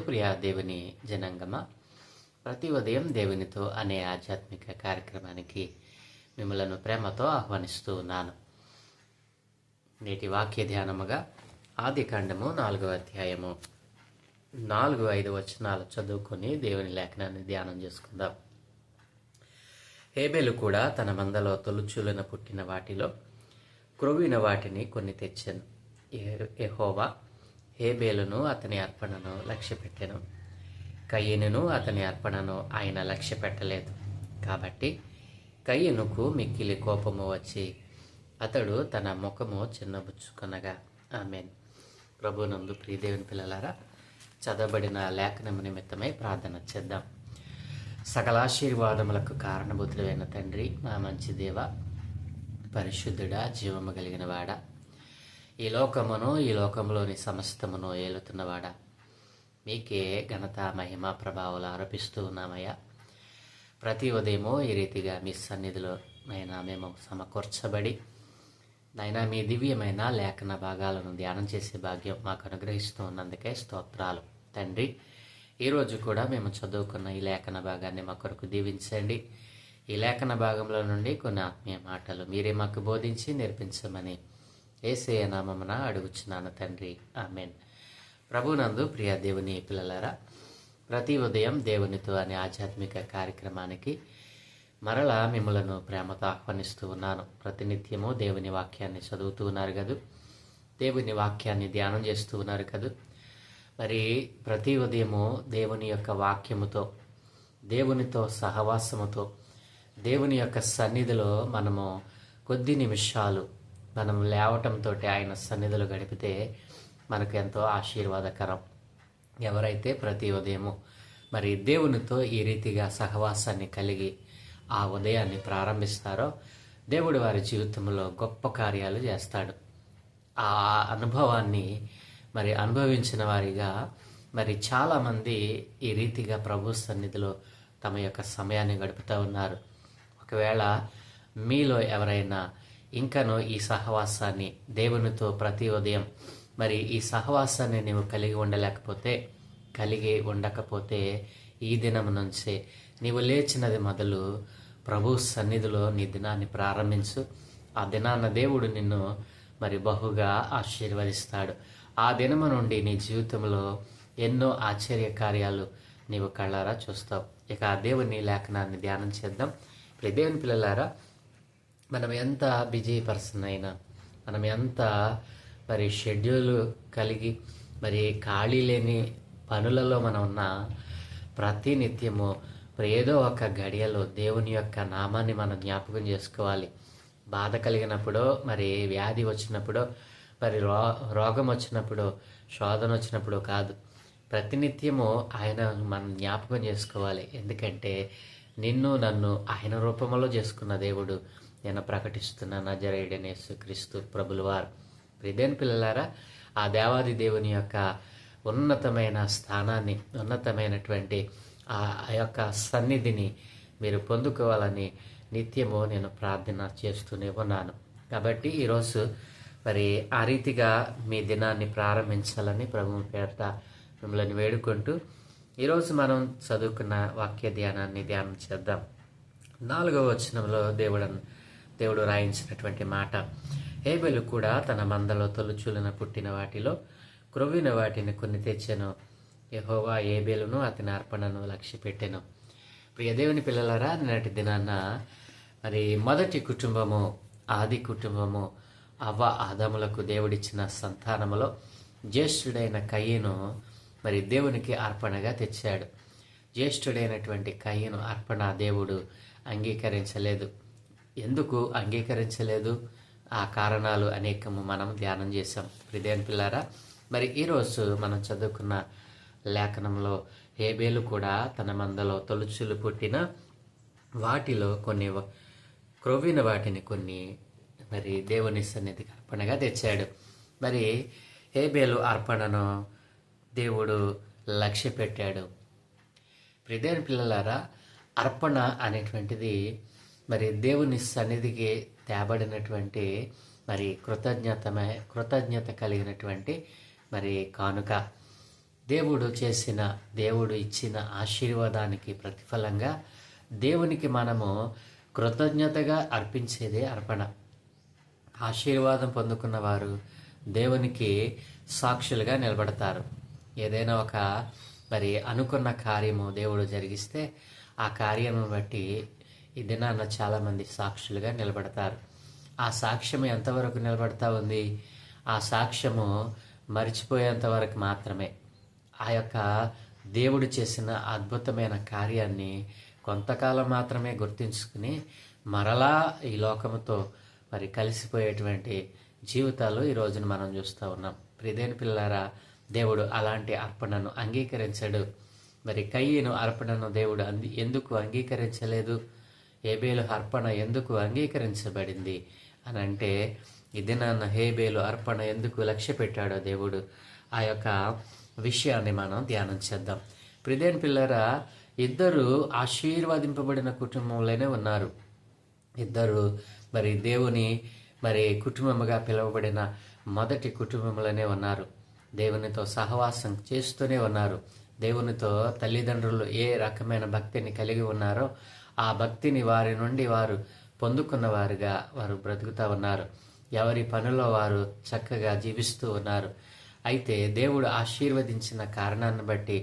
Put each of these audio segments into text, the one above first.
ప్రియ దేవుని జనాంగమా, ప్రతి ఉదయం దేవునితో అనే ఆధ్యాత్మిక కార్యక్రమానికి మిమ్మలను ప్రేమతో ఆహ్వానిస్తూ ఉన్నాను. నేటి వాక్య ధ్యానముగా ఆదికాండము 4వ అధ్యాయము 4-5 వచనాలు చదువుకొని దేవుని లేఖనాన్ని ధ్యానం చేసుకుందాం. హేబేలు కూడా తన మందలో తొలుచూలన పుట్టిన వాటిలో క్రొవ్విన వాటిని కొన్ని తెచ్చెను. యెహోవా హేబేలును అతని అర్పణను లక్ష్యపెట్టెను, కయీనును అతని అర్పణను ఆయన లక్ష్య పెట్టలేదు. కాబట్టి కయీనుకు మిక్కిలి కోపము వచ్చి అతడు తన ముఖము చిన్నబుచ్చుకొనగా. ఆమేన్. ప్రభునందు ప్రియదేవుని పిల్లలారా, చదవబడిన లేఖనము నిమిత్తమై ప్రార్థన చేద్దాం. సకలాశీర్వాదములకు కారణభూతులైన తండ్రి, మా మంచి దేవ, పరిశుద్ధుడా, జీవము కలిగిన వాడా, ఈ లోకమును ఈ లోకంలోని సమస్తమును ఏలుతున్నవాడా, మీకే ఘనత మహిమ ప్రభావాలు ఆరోపిస్తూ ఉన్నామయ్యా. ప్రతి ఉదయము ఈ రీతిగా మీ సన్నిధిలో నైనా మేము సమకూర్చబడి నైనా మీ దివ్యమైన లేఖన భాగాలను ధ్యానం చేసే భాగ్యం మాకు అనుగ్రహిస్తూ ఉన్నందుకే స్తోత్రాలు తండ్రి. ఈరోజు కూడా మేము చదువుకున్న ఈ లేఖన భాగాన్ని మా కొరకు దీవించండి. ఈ లేఖన భాగంలో నుండి కొన్ని ఆత్మీయ మాటలు మీరే మాకు బోధించి నేర్పించమని యేసయ్య నామమున అడుగుచున్నాను తండ్రి. ఆమేన్. ప్రభునందు ప్రియ దేవుని పిల్లలారా, ప్రతి ఉదయం దేవునితో అనే ఆధ్యాత్మిక కార్యక్రమానికి మరలా మిమ్మలను ప్రేమతో ఆహ్వానిస్తూ ఉన్నాను. ప్రతినిత్యము దేవుని వాక్యాన్ని చదువుతూ ఉన్నారు కదూ, దేవుని వాక్యాన్ని ధ్యానం చేస్తూ ఉన్నారు కదూ. మరి ప్రతి ఉదయము దేవుని యొక్క వాక్యముతో, దేవునితో సహవాసముతో, దేవుని యొక్క సన్నిధిలో మనము కొద్ది నిమిషాలు మనం లేవటంతో ఆయన సన్నిధిలో గడిపితే మనకు ఎంతో ఆశీర్వాదకరం. ఎవరైతే ప్రతి ఉదయము మరి దేవునితో ఈ రీతిగా సహవాసాన్ని కలిగి ఆ ఉదయాన్ని ప్రారంభిస్తారో దేవుడు వారి జీవితంలో గొప్ప కార్యాలు చేస్తాడు. ఆ అనుభవాన్ని మరి అనుభవించిన వారిగా మరి చాలామంది ఈ రీతిగా ప్రభు సన్నిధిలో తమ యొక్క సమయాన్ని గడుపుతూ ఉన్నారు. ఒకవేళ మీలో ఎవరైనా ఇంకనూ ఈ సహవాసాన్ని దేవునితో ప్రతి ఉదయం మరి ఈ సహవాసాన్ని నీవు కలిగి ఉండకపోతే ఈ దినం నుంచే నీవు లేచినది మొదలు ప్రభు సన్నిధిలో నీ దినాన్ని ప్రారంభించు. ఆ దినాన్న దేవుడు నిన్ను మరి బహుగా ఆశీర్వదిస్తాడు. ఆ దినము నుండి నీ జీవితంలో ఎన్నో ఆశ్చర్య కార్యాలు నీవు కళ్ళారా చూస్తావు. ఇక ఆ దేవుని లేఖనాన్ని ధ్యానం చేద్దాం. ఇప్పుడు దేవుని పిల్లలారా, మనం ఎంత బిజీ పర్సన్ అయినా, మనం ఎంత మరి షెడ్యూల్ కలిగి మరి ఖాళీ లేని పనులలో మనం ఉన్న ప్రతి నిత్యము ఏదో ఒక గడియలో దేవుని యొక్క నామాన్ని మనం జ్ఞాపకం చేసుకోవాలి. బాధ కలిగినప్పుడు, మరి వ్యాధి వచ్చినప్పుడు, మరి రోగం వచ్చినప్పుడు, శోధన వచ్చినప్పుడు కాదు, ప్రతినిత్యము ఆయన మనం జ్ఞాపకం చేసుకోవాలి. ఎందుకంటే నిన్ను నన్ను ఆయన రూపంలో చేసుకున్న దేవుడు నేను ప్రకటిస్తున్న నజరేయుడైన యేసుక్రీస్తు ప్రభుల వారు. ప్రియదేవుని పిల్లలారా, ఆ దేవాది దేవుని యొక్క ఉన్నతమైన స్థానాన్ని, ఉన్నతమైనటువంటి ఆ యొక్క సన్నిధిని మీరు పొందుకోవాలని నిత్యము నేను ప్రార్థన చేస్తూనే ఉన్నాను. కాబట్టి ఈరోజు మరి ఆ రీతిగా మీ దినాన్ని ప్రారంభించాలని ప్రభువు పేరిట మిమ్మల్ని వేడుకుంటూ ఈరోజు మనం చదువుకున్న వాక్య ధ్యానాన్ని ధ్యానం చేద్దాం. 4వ వచనంలో దేవుడు రాయించినటువంటి మాట, హేబెలు కూడా తన మందలో తొలుచూలన పుట్టిన వాటిలో క్రొవ్విన వాటిని కొన్ని తెచ్చెను. యెహోవా హేబెలును అతని అర్పణను లక్ష్యపెట్టెను. ప్రియ దేవుని పిల్లలారా, నిన్నటి దినాన్న మరి మొదటి కుటుంబము, ఆది కుటుంబము, అవ్వ ఆదాములకు దేవుడిచ్చిన సంతానములో జ్యేష్ఠుడైన కయీను మరి దేవునికి అర్పణగా తెచ్చాడు. జ్యేష్ఠుడైనటువంటి కయీను అర్పణ దేవుడు అంగీకరించలేదు. ఎందుకు అంగీకరించలేదు? ఆ కారణాలు అనేకము మనం ధ్యానం చేసాం. ప్రియదేవుని పిల్లారా, మరి ఈరోజు మనం చదువుకున్న లేఖనంలో హేబేలు కూడా తన మందలో తొలుచులు పుట్టిన వాటిలో కొన్ని క్రొవ్విన వాటిని కొన్ని మరి దేవుని సన్నిధికి అర్పణగా తెచ్చాడు. మరి హేబేలు అర్పణను దేవుడు లక్ష్య పెట్టాడు. ప్రియదేవుని పిల్లలారా, అర్పణ అనేటువంటిది మరి దేవుని సన్నిధికి తేబడినటువంటి మరి కృతజ్ఞత కలిగినటువంటి మరి కానుక. దేవుడు ఇచ్చిన ఆశీర్వాదానికి ప్రతిఫలంగా దేవునికి మనము కృతజ్ఞతగా అర్పించేదే అర్పణ. ఆశీర్వాదం పొందుకున్న వారు దేవునికి సాక్షులుగా నిలబడతారు. ఏదైనా ఒక అనుకున్న కార్యము దేవుడు జరిగిస్తే ఆ కార్యము బట్టి ఈ దినాన చాలామంది సాక్షులుగా నిలబడతారు. ఆ సాక్ష్యము ఎంతవరకు నిలబడతా ఉంది? ఆ సాక్ష్యము మరిచిపోయేంత వరకు మాత్రమే. ఆ యొక్క దేవుడు చేసిన అద్భుతమైన కార్యాన్ని కొంతకాలం మాత్రమే గుర్తించుకుని మరలా ఈ లోకముతో కలిసిపోయేటువంటి జీవితాలు ఈ రోజున మనం చూస్తూ ఉన్నాం. ప్రియమైన పిల్లారా, దేవుడు అలాంటి అర్పణను అంగీకరించడు. కయ్యను అర్పణను దేవుడు ఎందుకు అంగీకరించలేదు? హేబేలు అర్పణ ఎందుకు అంగీకరించబడింది అని అంటే, ఇది నాన్న హేబేలు అర్పణ ఎందుకు లక్ష్య పెట్టాడో దేవుడు, ఆ యొక్క విషయాన్ని మనం ధ్యానం చేద్దాం. ప్రియమైన పిల్లరా, ఇద్దరు ఆశీర్వదింపబడిన కుటుంబంలోనే ఉన్నారు. ఇద్దరు దేవుని కుటుంబముగా పిలువబడిన మొదటి కుటుంబంలోనే ఉన్నారు. దేవునితో సహవాసం చేస్తూనే ఉన్నారు. దేవునితో తల్లిదండ్రులు ఏ రకమైన భక్తిని కలిగి ఉన్నారో ఆ భక్తిని వారి నుండి వారు పొందుకున్న వారుగా వారు బ్రతుకుతూ ఉన్నారు. ఎవరి పనుల్లో వారు చక్కగా జీవిస్తూ ఉన్నారు. అయితే దేవుడు ఆశీర్వదించిన కారణాన్ని బట్టి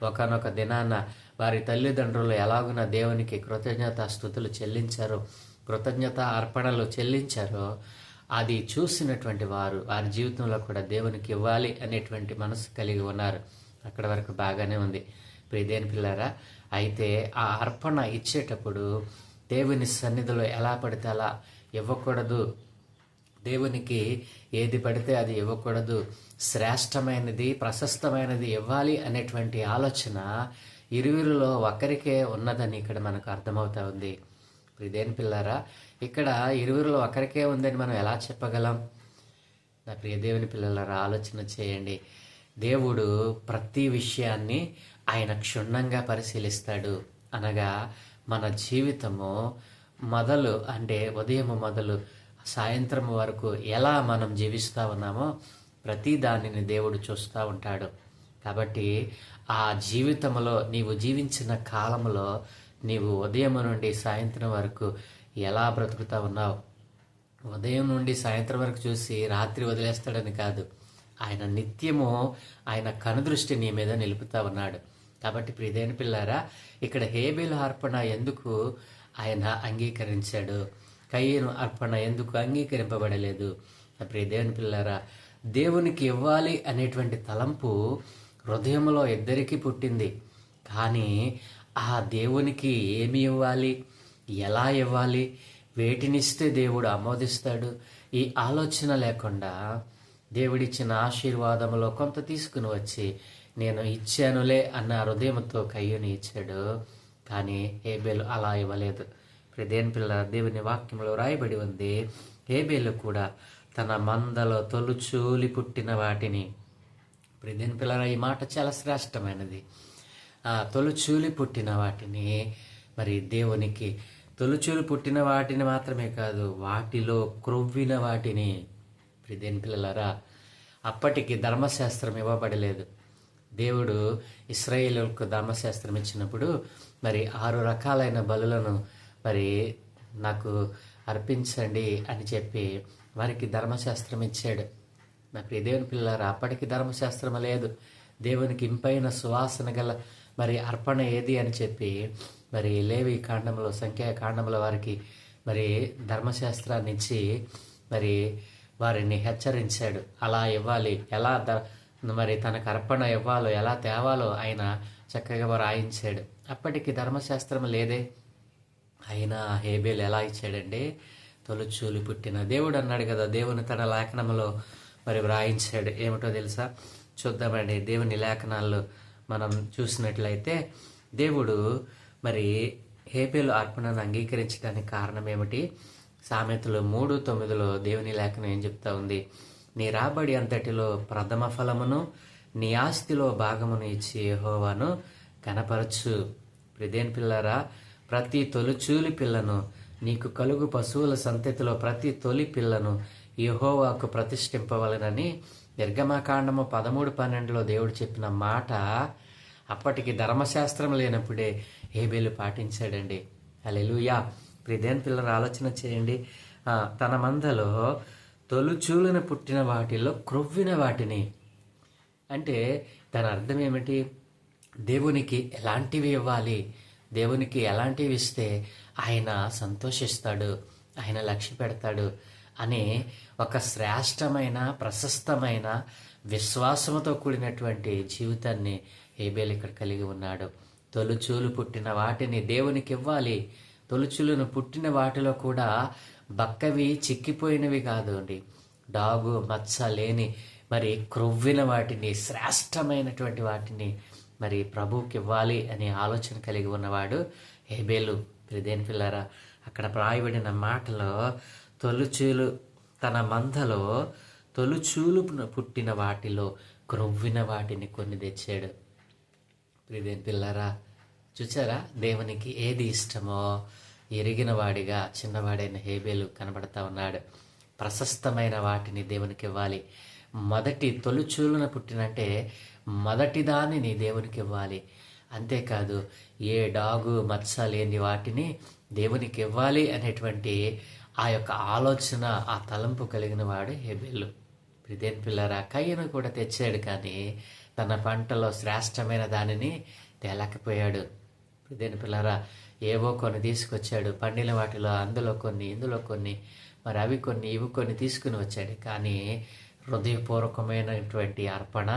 ఒకానొక దినాన వారి తల్లిదండ్రులు ఎలాగున దేవునికి కృతజ్ఞతాస్తుతులు చెల్లించారో, కృతజ్ఞత అర్పణలు చెల్లించారో, అది చూసినటువంటి వారి జీవితంలో కూడా దేవునికి ఇవ్వాలి అనేటువంటి మనసు కలిగి ఉన్నారు. అక్కడ వరకు బాగానే ఉంది. ప్రియమైన పిల్లారా, అయితే ఆ అర్పణ ఇచ్చేటప్పుడు దేవుని సన్నిధిలో ఎలా పడితే అలా ఇవ్వకూడదు. దేవునికి ఏది పడితే అది ఇవ్వకూడదు. శ్రేష్టమైనది, ప్రశస్తమైనది ఇవ్వాలి అనేటువంటి ఆలోచన ఇరువురిలో ఒకరికే ఉన్నదని ఇక్కడ మనకు అర్థమవుతా ఉంది. ప్రియమైన పిల్లారా, ఇక్కడ ఇరువురిలో ఒకరికే ఉందని మనం ఎలా చెప్పగలం? నా ప్రియ దేవుని పిల్లలారా, ఆలోచన చేయండి. దేవుడు ప్రతి విషయాన్ని ఆయన క్షుణ్ణంగా పరిశీలిస్తాడు. అనగా మన జీవితము మొదలు ఉదయం మొదలు సాయంత్రం వరకు ఎలా మనం జీవిస్తూ ఉన్నామో ప్రతి దానిని దేవుడు చూస్తూ ఉంటాడు. కాబట్టి ఆ జీవితంలో నీవు జీవించిన కాలంలో నీవు ఉదయం నుండి సాయంత్రం వరకు ఎలా బ్రతుకుతా ఉన్నావు? ఉదయం నుండి సాయంత్రం వరకు చూసి రాత్రి వదిలేస్తాడని కాదు, ఆయన నిత్యము ఆయన కనుదృష్టి నీ మీద నిలుపుతా ఉన్నాడు. కాబట్టి ప్రియమైన పిల్లారా, ఇక్కడ హేబేలు అర్పణ ఎందుకు ఆయన అంగీకరించాడు? కయ్యను అర్పణ ఎందుకు అంగీకరింపబడలేదు? ప్రియదేవుని పిల్లారా, దేవునికి ఇవ్వాలి అనేటువంటి తలంపు హృదయంలో ఇద్దరికీ పుట్టింది. కానీ ఆ దేవునికి ఏమి ఇవ్వాలి, ఎలా ఇవ్వాలి, వేటినిస్తే దేవుడు ఆమోదిస్తాడు, ఈ ఆలోచన లేకుండా దేవుడిచ్చిన ఆశీర్వాదంలో కొంత తీసుకుని వచ్చి నేను ఇచ్చానులే అన్న హృదయంతో కయ్యూని ఇచ్చాడు. కానీ హేబేలు అలా ఇవ్వలేదు. ప్రియమైన పిల్లల, దేవుని వాక్యంలో రాయబడి ఉంది, హేబేలు కూడా తన మందలో తొలుచూలి పుట్టిన వాటిని, ప్రియమైన పిల్లల, ఈ మాట చాలా శ్రేష్టమైనది. తొలుచూలి పుట్టిన వాటిని దేవునికి, తొలుచూలు పుట్టిన వాటిని మాత్రమే కాదు, వాటిలో క్రొవ్విన వాటిని. ప్రియమైన పిల్లలారా, అప్పటికి ధర్మశాస్త్రం ఇవ్వబడలేదు. దేవుడు ఇశ్రాయేలులకు ధర్మశాస్త్రం ఇచ్చినప్పుడు 6 రకాలైన బలులను నాకు అర్పించండి అని చెప్పి వారికి ధర్మశాస్త్రం ఇచ్చాడు. నా ప్రియ దేవుని పిల్లలారా, అప్పటికి ధర్మశాస్త్రం లేదు. దేవునికి ఇంపైన సువాసన గల అర్పణ ఏది అని చెప్పి లేవి కాండంలో, సంఖ్యాకాండంలో వారికి ధర్మశాస్త్రాన్ని ఇచ్చి వారిని హెచ్చరించాడు. అలా ఇవ్వాలి, ఎలా తనకు అర్పణ ఇవ్వాలో, ఎలా తేవాలో ఆయన చక్కగా రాయించాడు. అప్పటికి ధర్మశాస్త్రం లేదే. అయినా హేబేలు ఎలా ఇచ్చాడంటే తొలుచూలు పుట్టిన. దేవుడు అన్నాడు కదా, దేవుని తన లేఖనంలో వ్రాయించాడు. ఏమిటో తెలుసా? చూద్దామండి. దేవుని లేఖనాల్లో మనం చూసినట్లయితే దేవుడు హేబేలు అర్పణను అంగీకరించడానికి కారణం ఏమిటి? సామెతలు 3:9 దేవుని లేఖనం ఏం చెప్తా ఉంది? నీ రాబడి అంతటిలో ప్రథమ ఫలమును నీ ఆస్తిలో భాగమును ఇచ్చి యెహోవాను కనపరచు. ప్రియమైన పిల్లరా, ప్రతి తొలిచూలి పిల్లను, నీకు కలుగు పశువుల సంతతిలో ప్రతి తొలి పిల్లను యెహోవాకు ప్రతిష్ఠింపవలెనని నిర్గమకాండము 13:12 దేవుడు చెప్పిన మాట అప్పటికి ధర్మశాస్త్రం లేనప్పుడే హేబేలు పాటించాడండి. హల్లెలూయా. ప్రియదేని పిల్లలు ఆలోచన చేయండి. తన మందలో తొలుచూలున పుట్టిన వాటిలో క్రొవ్విన వాటిని, అంటే దాని అర్థం ఏమిటి? దేవునికి ఎలాంటివి ఇవ్వాలి, దేవునికి ఎలాంటివి ఇస్తే ఆయన సంతోషిస్తాడు, ఆయన లక్ష్య పెడతాడు అనే ఒక శ్రేష్టమైన ప్రశస్తమైన విశ్వాసంతో కూడినటువంటి జీవితాన్ని హేబేలు ఇక్కడ కలిగి ఉన్నాడు. తొలుచూలు పుట్టిన వాటిని దేవునికి ఇవ్వాలి. తొలుచూలును పుట్టిన వాటిలో కూడా బక్కవి చిక్కిపోయినవి కాదు అండి, డాగు మచ్చ లేని మరి క్రొవ్విన వాటిని, శ్రేష్టమైనటువంటి వాటిని మరి ప్రభువుకి ఇవ్వాలి అనే ఆలోచన కలిగి ఉన్నవాడు హేబేలు. ప్రియదేని పిల్లారా, అక్కడ రాయబడిన మాటలో తొలుచూలు, తన మందలో తొలుచూలు పుట్టిన వాటిలో క్రొవ్విన వాటిని కొన్ని తెచ్చాడు. ప్రియదేని పిల్లారా, చూచారా దేవునికి ఏది ఇష్టమో ఎరిగిన వాడిగా చిన్నవాడైన హేబేలు కనబడతా ఉన్నాడు. ప్రశస్తమైన వాటిని దేవునికి ఇవ్వాలి. మొదటి తొలుచూలున పుట్టినంటే మొదటి దానిని దేవునికి ఇవ్వాలి. అంతేకాదు ఏ డాగు మచ్చ లేని వాటిని దేవునికి ఇవ్వాలి అనేటువంటి ఆ యొక్క ఆలోచన, ఆ తలంపు కలిగిన వాడు హేబేలు. ప్రియదేని పిల్లారా, కయ్యను కూడా తెచ్చాడు, కానీ తన పంటలో శ్రేష్టమైన దానిని తేలేకపోయాడు. ప్రియదేని పిల్లారా, ఏవో కొన్ని తీసుకొచ్చాడు, పండిన వాటిలో అందులో కొన్ని, ఇందులో కొన్ని, మరి అవి కొన్ని, ఇవి కొన్ని తీసుకుని వచ్చాడు, కానీ హృదయపూర్వకమైనటువంటి అర్పణ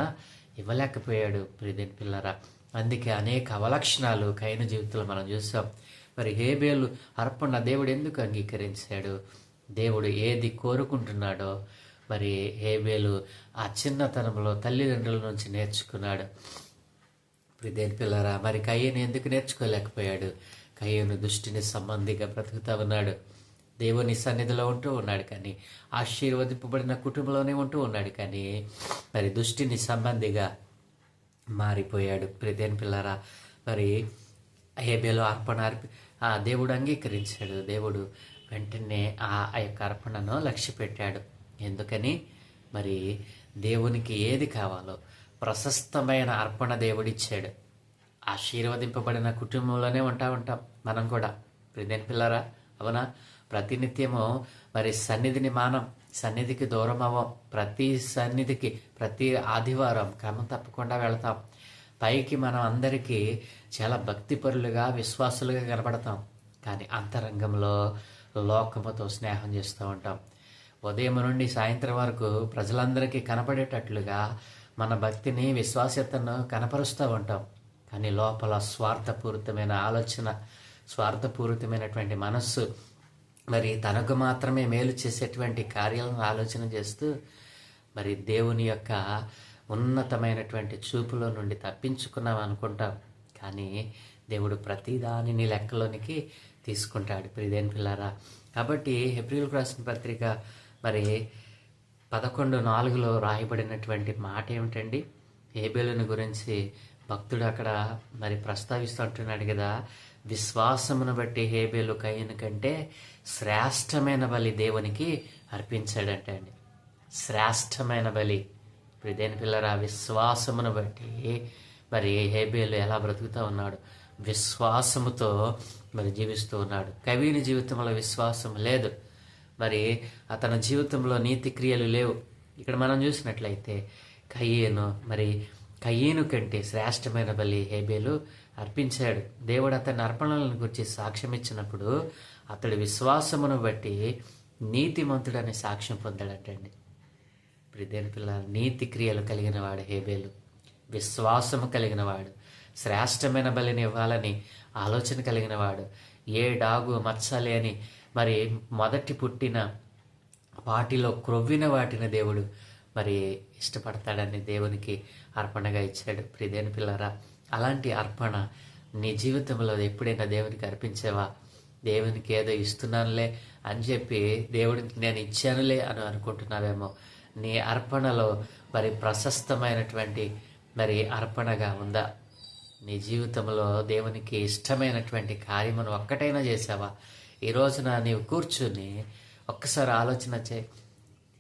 ఇవ్వలేకపోయాడు. ప్రియదేని పిల్లారా, అందుకే అనేక అవలక్షణాలు కయ్యను జీవితంలో మనం చూసాం. మరి హేబేలు అర్పణ దేవుడు ఎందుకు అంగీకరించాడు? దేవుడు ఏది కోరుకుంటున్నాడో మరి హేబేలు ఆ చిన్నతనంలో తల్లిదండ్రుల నుంచి నేర్చుకున్నాడు. ప్రియదేని పిల్లారా, మరి కయ్యను ఎందుకు నేర్చుకోలేకపోయాడు? కయ్యను దుష్టిని సంబంధిగా బ్రతుకుతా ఉన్నాడు. దేవుని సన్నిధిలో ఉంటూ ఉన్నాడు, కానీ ఆశీర్వదింపబడిన కుటుంబంలోనే ఉంటూ ఉన్నాడు, కానీ మరి దుష్టిని సంబంధిగా మారిపోయాడు. ప్రియదేని పిల్లారా, మరి హేబేలు అర్పణ దేవుడు అంగీకరించాడు. దేవుడు వెంటనే ఆ యొక్క అర్పణను లక్ష్య పెట్టాడు. ఎందుకని? మరి దేవునికి ఏది కావాలో ప్రశస్తమైన అర్పణ దేవుడిచ్చాడు. ఆశీర్వదింపబడిన కుటుంబంలోనే ఉంటాం మనం కూడా. ప్రియదేని పిల్లారా, అవునా? ప్రతినిత్యము మరి సన్నిధికి దూరం అవ్వం. ప్రతి ఆదివారం క్రమం తప్పకుండా వెళతాం. పైకి మనం అందరికీ చాలా భక్తిపరులుగా, విశ్వాసులుగా కనబడతాం, కానీ అంతరంగంలో లోకముతో స్నేహం చేస్తూ ఉంటాం. ఉదయం నుండి సాయంత్రం వరకు ప్రజలందరికీ కనపడేటట్లుగా మన భక్తిని, విశ్వాస్యతను కనపరుస్తూ ఉంటాం, కానీ లోపల స్వార్థపూరితమైన ఆలోచన, స్వార్థపూరితమైనటువంటి మనస్సు, మరి తనకు మాత్రమే మేలు చేసేటువంటి కార్యాలను ఆలోచన చేస్తూ మరి దేవుని యొక్క ఉన్నతమైనటువంటి చూపులో నుండి తప్పించుకున్నాం అనుకుంటాం, కానీ దేవుడు ప్రతిదానిని లెక్కలోనికి తీసుకుంటాడు. ప్రియదేని పిల్లారా, కాబట్టి హెబ్రీయులకు రాసిన పత్రిక మరి 11:4 రాయబడినటువంటి మాట ఏమిటండి? హేబేలుని గురించి భక్తుడు అక్కడ మరి ప్రస్తావిస్తూ అంటున్నాడు కదా, విశ్వాసమును బట్టి హేబేలు కయ్యను కంటే శ్రేష్టమైన బలి దేవునికి అర్పించాడంటే అండి. శ్రేష్టమైన బలి. ప్రియదేని పిల్లరా, విశ్వాసమును బట్టి మరి హేబేలు ఎలా బ్రతుకుతూ ఉన్నాడు? విశ్వాసముతో మరి జీవిస్తూ ఉన్నాడు. కయ్యను జీవితంలో విశ్వాసం లేదు, మరి అతని జీవితంలో నీతి క్రియలు లేవు. ఇక్కడ మనం చూసినట్లయితే కయ్యేను కంటే శ్రేష్టమైన బలి హేబేలు అర్పించాడు. దేవుడు అతని అర్పణలను గురించి సాక్ష్యం ఇచ్చినప్పుడు అతడి విశ్వాసమును బట్టి నీతిమంతుడని సాక్ష్యం పొందాడటండి. ప్రియదేని పిల్ల, నీతి క్రియలు కలిగిన వాడు హేబేలు, విశ్వాసము కలిగిన వాడు, శ్రేష్టమైన బలిని ఇవ్వాలని ఆలోచన కలిగిన వాడు, ఏ డాగు మచ్చలేని మరి మొదటి పుట్టిన వాటిలో క్రొవ్విన వాటిని దేవుడు మరి ఇష్టపడతాడని దేవునికి అర్పణగా ఇచ్చాడు. ప్రియదేని పిల్లరా, అలాంటి అర్పణ నీ జీవితంలో ఎప్పుడైనా దేవునికి అర్పించేవా? దేవునికి ఏదో ఇస్తున్నానులే అని చెప్పి దేవుడికి నేను ఇచ్చానులే అని అనుకుంటున్నావేమో. నీ అర్పణలో మరి ప్రశస్తమైనటువంటి మరి అర్పణగా ఉందా? నీ జీవితంలో దేవునికి ఇష్టమైనటువంటి కార్యమును ఒక్కటైనా చేసావా? ఈ రోజున నీవు కూర్చుని ఒక్కసారి ఆలోచన చేయి.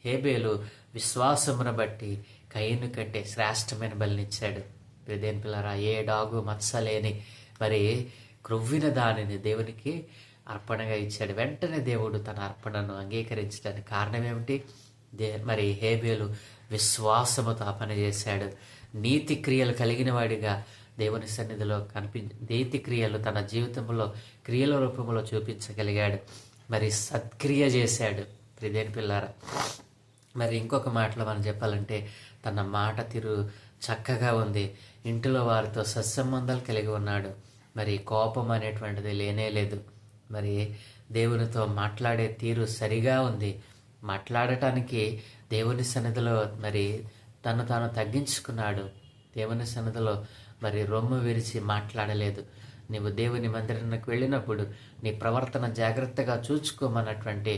హేబేలు విశ్వాసమును బట్టి కయీను కంటే శ్రేష్టమైన బలినిచ్చాడు. ప్రియదేని పిల్లరా, ఏ డాగు మత్సలేని మరి క్రొవ్విన దానిని దేవునికి అర్పణగా ఇచ్చాడు. వెంటనే దేవుడు తన అర్పణను అంగీకరించడానికి కారణం ఏమిటి? మరి హేబేలు విశ్వాసముతో ఆ పని చేశాడు. నీతి క్రియలు కలిగిన వాడిగా దేవుని సన్నిధిలో నీతి క్రియలు తన జీవితంలో క్రియల రూపంలో చూపించగలిగాడు. మరి సత్క్రియ చేశాడు. ప్రియదేని పిల్లారా, మరి ఇంకొక మాటలో మనం చెప్పాలంటే తన మాట తీరు చక్కగా ఉంది. ఇంటిలో వారితో సత్సంబంధాలు కలిగి ఉన్నాడు. మరి కోపం అనేటువంటిది లేనే లేదు. మరి దేవునితో మాట్లాడే తీరు సరిగా ఉంది. మాట్లాడటానికి దేవుని సన్నిధిలో మరి తను తాను తగ్గించుకున్నాడు. దేవుని సన్నిధిలో మరి రొమ్ము విరిచి మాట్లాడలేదు. నీవు దేవుని మందిరానికి వెళ్ళినప్పుడు నీ ప్రవర్తన జాగ్రత్తగా చూసుకోమన్నటువంటి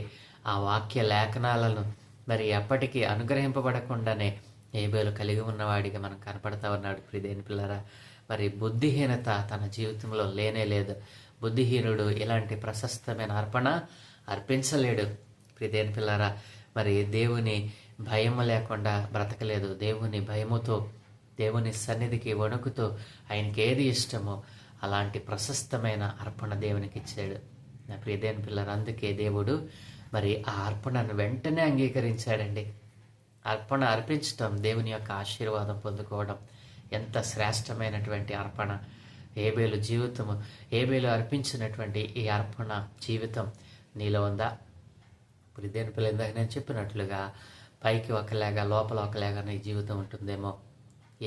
ఆ వాక్య లేఖనాలను మరి ఎప్పటికీ అనుగ్రహింపబడకుండానే హేబేలు కలిగి ఉన్నవాడిగా మనం కనపడతా ఉన్నాడు. ప్రియదేని పిల్లరా, మరి బుద్ధిహీనత తన జీవితంలో లేనే లేదు. బుద్ధిహీనుడు ఇలాంటి ప్రశస్తమైన అర్పణ అర్పించలేడు. ప్రియదేని పిల్లరా, మరి దేవుని భయం లేకుండా బ్రతకలేదు. దేవుని భయముతో, దేవుని సన్నిధికి వణుకుతో ఆయనకి ఏది ఇష్టమో అలాంటి ప్రశస్తమైన అర్పణ దేవునికి ఇచ్చాడు. నా ప్రియదేని పిల్లరా, అందుకే దేవుడు మరి ఆ అర్పణను వెంటనే అంగీకరించాడండి. అర్పణ అర్పించటం దేవుని యొక్క ఆశీర్వాదం పొందుకోవడం ఎంత శ్రేష్టమైనటువంటి అర్పణ. హేబేలు జీవితము, హేబేలు అర్పించినటువంటి ఈ అర్పణ జీవితం నీలో ఉందా? ప్రియదేని పిల్ల, ఇందాక నేను చెప్పినట్లుగా పైకి ఒకలాగా లోపల ఒకలాగా నీ జీవితం ఉంటుందేమో.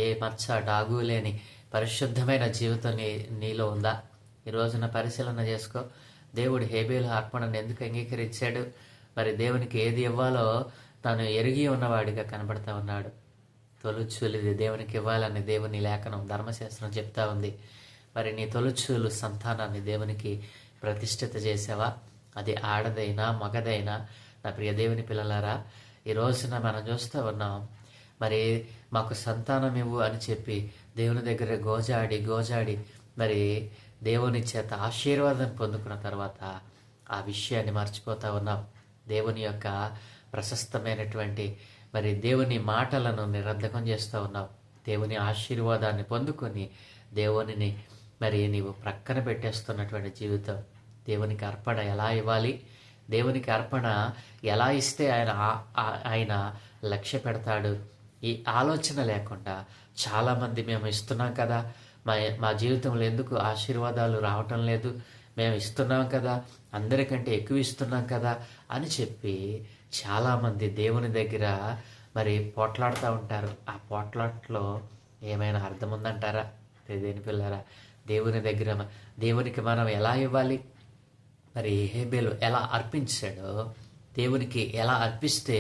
ఏ మచ్చ డాగు లేని పరిశుద్ధమైన జీవితం నీలో ఉందా? ఈ రోజున పరిశీలన చేసుకో. దేవుడు హేబేలు అర్పణను ఎందుకు అంగీకరించాడు? మరి దేవునికి ఏది ఇవ్వాలో తాను ఎరిగి ఉన్నవాడిగా కనబడతా ఉన్నాడు. తొలుచూలిది దేవునికి ఇవ్వాలని దేవుని లేఖనం, ధర్మశాస్త్రం చెప్తా ఉంది. మరి నీ తొలుచూలు సంతానాన్ని దేవునికి ప్రతిష్ఠిత చేసావా? అది ఆడదైనా మగదైనా. నా ప్రియ దేవుని పిల్లలారా, ఈ రోజున మనం చూస్తూ ఉన్నాం, మరి మాకు సంతానం ఇవ్వు అని చెప్పి దేవుని దగ్గర గోజాడి మరి దేవుని చేత ఆశీర్వాదం పొందుకున్న తర్వాత ఆ విషయాన్ని మర్చిపోతా ఉన్నాం. దేవుని యొక్క ప్రశస్తమైనటువంటి మరి దేవుని మాటలను నిరర్ధకం చేస్తూ ఉన్నావు. దేవుని ఆశీర్వాదాన్ని పొందుకొని దేవునిని మరి నీవు ప్రక్కన పెట్టేస్తున్నటువంటి జీవితం. దేవునికి అర్పణ ఎలా ఇవ్వాలి, దేవునికి అర్పణ ఎలా ఇస్తే ఆయన లక్ష్య పెడతాడు, ఈ ఆలోచన లేకుండా చాలామంది మేము ఇస్తున్నాం కదా, మా జీవితంలో ఎందుకు ఆశీర్వాదాలు రావటం లేదు, మేము ఇస్తున్నాం కదా, అందరికంటే ఎక్కువ ఇస్తున్నాం కదా అని చెప్పి చాలామంది దేవుని దగ్గర మరి పోట్లాడుతూ ఉంటారు. ఆ పోట్లాట్లో ఏమైనా అర్థం ఉందంటారా? దేని పిల్లరా, దేవుని దగ్గర దేవునికి మనం ఎలా ఇవ్వాలి? మరి హేబేలు ఎలా అర్పించాడో, దేవునికి ఎలా అర్పిస్తే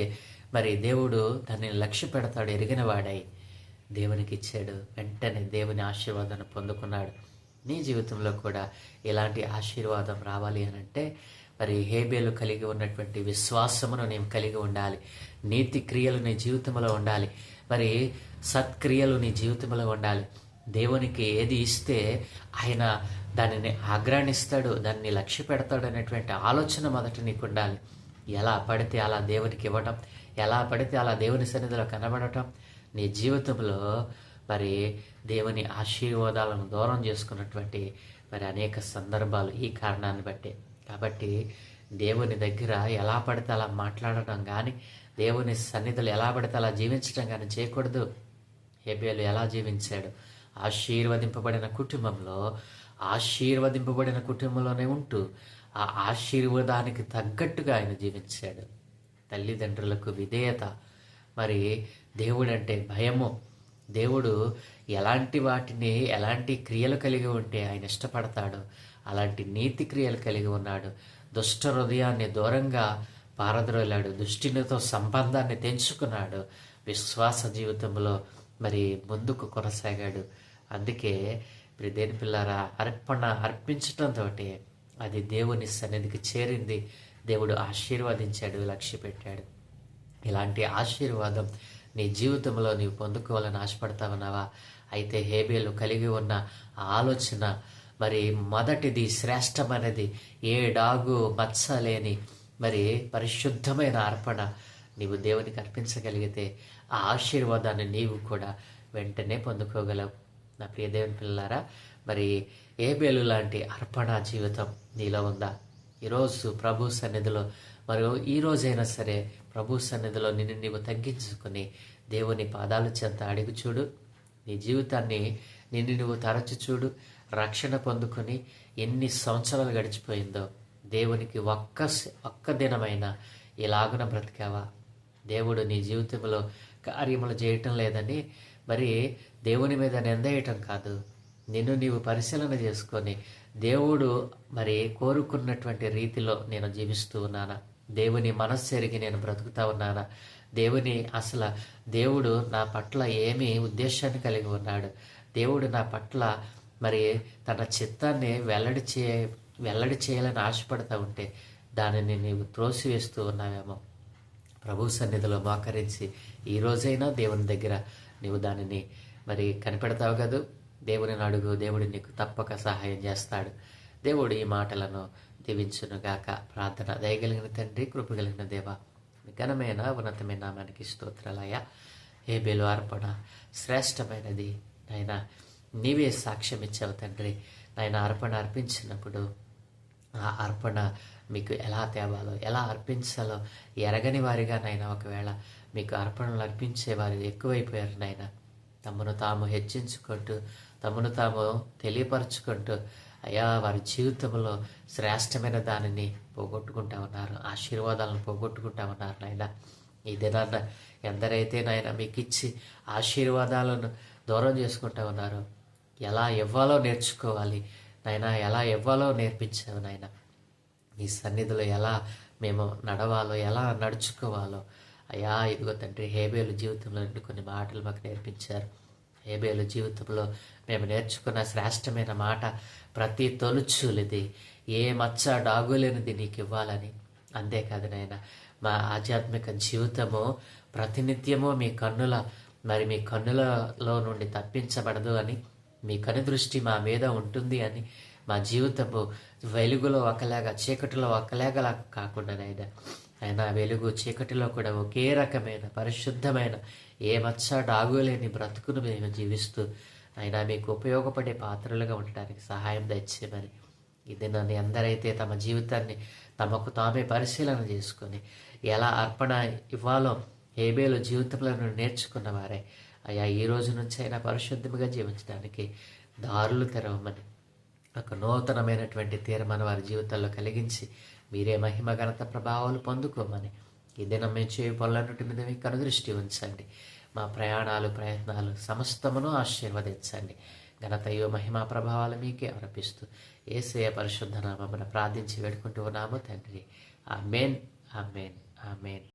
మరి దేవుడు దాన్ని లక్ష్య పెడతాడు ఎరిగిన వాడై దేవునికి ఇచ్చాడు. వెంటనే దేవుని ఆశీర్వాదాన్ని పొందుకున్నాడు. నీ జీవితంలో కూడా ఇలాంటి ఆశీర్వాదం రావాలి అని అంటే మరి హేబేలు కలిగి ఉన్నటువంటి విశ్వాసమును నేను కలిగి ఉండాలి. నీతి క్రియలు నీ జీవితంలో ఉండాలి. మరి సత్క్రియలు నీ జీవితంలో ఉండాలి. దేవునికి ఏది ఇస్తే ఆయన దానిని ఆగ్రాణిస్తాడు, దాన్ని లక్ష్య పెడతాడు అనేటువంటి ఆలోచన మొదట నీకు ఉండాలి. ఎలా పడితే అలా దేవునికి ఇవ్వటం, ఎలా పడితే అలా దేవుని సన్నిధిలో కనబడటం నీ జీవితంలో మరి దేవుని ఆశీర్వాదాలను దూరం చేసుకున్నటువంటి మరి అనేక సందర్భాలు ఈ కారణాన్ని బట్టి. కాబట్టి దేవుని దగ్గర ఎలా పడితే అలా మాట్లాడటం కానీ, దేవుని సన్నిధిలో ఎలా పడితే అలా జీవించడం కానీ చేయకూడదు. హేబేలు ఎలా జీవించాడు? ఆశీర్వదింపబడిన కుటుంబంలోనే ఉంటూ ఆ ఆశీర్వాదానికి తగ్గట్టుగా ఆయన జీవించాడు. తల్లిదండ్రులకు విధేయత, మరి దేవుడంటే భయము, దేవుడు ఎలాంటి క్రియలు కలిగి ఉంటే ఆయన ఇష్టపడతాడో అలాంటి నీతి క్రియలు కలిగి ఉన్నాడు. దుష్ట హృదయాన్ని దూరంగా పారద్రోలాడు, దుష్టినితో సంబంధాన్ని తెంచుకున్నాడు, విశ్వాస జీవితంలో మరి ముందుకు కొనసాగాడు. అందుకే దేని పిల్లారా, అర్పించటంతో అది దేవుని సన్నిధికి చేరింది. దేవుడు ఆశీర్వదించాడు, లక్ష్య పెట్టాడు. ఇలాంటి ఆశీర్వాదం నీ జీవితంలో నీవు పొందుకోవాలని ఆశపడతా ఉన్నావా? అయితే హేబేలు కలిగి ఉన్న ఆలోచన మరి మొదటిది, శ్రేష్టమైనది, ఏ డాగు మచ్చ లేని మరి పరిశుద్ధమైన అర్పణ నీవు దేవునికి అర్పించగలిగితే ఆ ఆశీర్వాదాన్ని నీవు కూడా వెంటనే పొందుకోగలవు. నా ప్రియ దేవుని పిల్లలారా, మరి ఏబేలు లాంటి అర్పణ జీవితం నీలో ఉందా? ఈరోజు ప్రభు సన్నిధిలో మరియు ఈ రోజైనా సరే ప్రభు సన్నిధిలో నిన్ను నీవు తగ్గించుకొని దేవుని పాదాల చెంత అడుగు చూడు. నీ జీవితాన్ని నిన్ను నువ్వు తరచు చూడు. రక్షణ పొందుకొని ఎన్ని సంవత్సరాలు గడిచిపోయిందో దేవునికి ఒక్క దినమైనా ఇలాగున బ్రతికావా? దేవుడు నీ జీవితంలో కార్యములు చేయటం లేదని మరి దేవుని మీద నిందేయటం కాదు, నిన్ను నీవు పరిశీలన చేసుకొని దేవుడు మరి కోరుకున్నటువంటి రీతిలో నేను జీవిస్తూ ఉన్నానా? దేవుని మనస్సు ఎరిగి నేను బ్రతుకుతా ఉన్నానా? దేవుడు నా పట్ల ఏమి ఉద్దేశాన్ని కలిగి ఉన్నాడు? దేవుడు నా పట్ల మరి తన చిత్తాన్ని వెల్లడి చేయాలని ఆశపడతా ఉంటే దానిని నీవు త్రోసివేస్తూ ఉన్నావేమో. ప్రభు సన్నిధిలో మోకరించి ఈ రోజైనా దేవుని దగ్గర నీవు దానిని మరి కనిపెడతావు కదూ. దేవుని అడుగు, దేవుడు నీకు తప్పక సహాయం చేస్తాడు. దేవుడు ఈ మాటలను దీవించునుగాక. ప్రార్థన. దయగలిగిన తండ్రి, కృపగలిగిన దేవ, ఘనమైన ఉన్నతమైన నామానికి స్తోత్రాలయ్యా. హేబేలు అర్పణ శ్రేష్టమైనది నాయన, నీవే సాక్ష్యం ఇచ్చావు తండ్రి. నాయన అర్పణ అర్పించినప్పుడు ఆ అర్పణ మీకు ఎలా తేవాలో, ఎలా అర్పించాలో ఎరగని వారిగా నాయన ఒకవేళ మీకు అర్పణలు అర్పించేవారు ఎక్కువైపోయారు నాయన. తమను తాము హెచ్చించుకుంటూ, తమను తాము తెలియపరచుకుంటూ అయ్యా వారి జీవితంలో శ్రేష్టమైన దానిని పోగొట్టుకుంటా ఉన్నారు, ఆశీర్వాదాలను పోగొట్టుకుంటా ఉన్నారు నాయన. ఈ దినాన్న ఎందరైతే నాయన మీకు ఇచ్చి ఆశీర్వాదాలను దూరం చేసుకుంటా ఉన్నారో ఎలా ఇవ్వాలో నేర్చుకోవాలి నాయన, ఎలా ఇవ్వాలో నేర్పించావు నాయన. నీ సన్నిధిలో ఎలా మేము నడవాలో, ఎలా నడుచుకోవాలో అయ్యా ఇదిగో తండ్రి, హేబేలు జీవితంలో నుండి కొన్ని మాటలు మాకు నేర్పించారు. హేబేలు జీవితంలో మేము నేర్చుకున్న శ్రేష్టమైన మాట, ప్రతి తొలుచులిది ఏ మచ్చ డాగులేనిది నీకు ఇవ్వాలని. అంతేకాదు నాయన, మా ఆధ్యాత్మిక జీవితము ప్రతినిత్యము మీ కన్నులలో నుండి తప్పించబడదు అని, మీ కనుదృష్టి మా మీద ఉంటుంది అని, మా జీవితము వెలుగులో ఒకలాగా చీకటిలో ఒకలాగా కాకుండా ఆయన వెలుగు చీకటిలో కూడా ఒకే రకమైన పరిశుద్ధమైన ఏ మచ్చ డాగులేని బ్రతుకును మేము జీవిస్తూ ఆయన మీకు ఉపయోగపడే పాత్రలుగా ఉండడానికి సహాయం తెచ్చేమని. ఇది నన్ను ఎందరైతే తమ జీవితాన్ని తమకు తామే పరిశీలన చేసుకొని ఎలా అర్పణ ఇవ్వాలో హేబేలు జీవితంలో నేర్చుకున్న వారే అయ్యా ఈ రోజు నుంచి అయినా పరిశుద్ధంగా జీవించడానికి దారులు తెరవమని, ఒక నూతనమైనటువంటి తీర్మానం వారి జీవితాల్లో కలిగించి మీరే మహిమ ఘనత ప్రభావాలు పొందుకోమని, ఈ దినం మేము చేయ పనులన్నిటి మీద మీ కనుదృష్టి ఉంచండి. మా ప్రయత్నాలు సమస్తమును ఆశీర్వదించండి. ఘనతయో మహిమా ప్రభావాలు మీకే అర్పిస్తూ యేసయ్య పరిశుద్ధ నామమున ప్రార్థించి వేడుకుంటూ ఉన్నాము తండ్రి. ఆమేన్, ఆమేన్, ఆమేన్.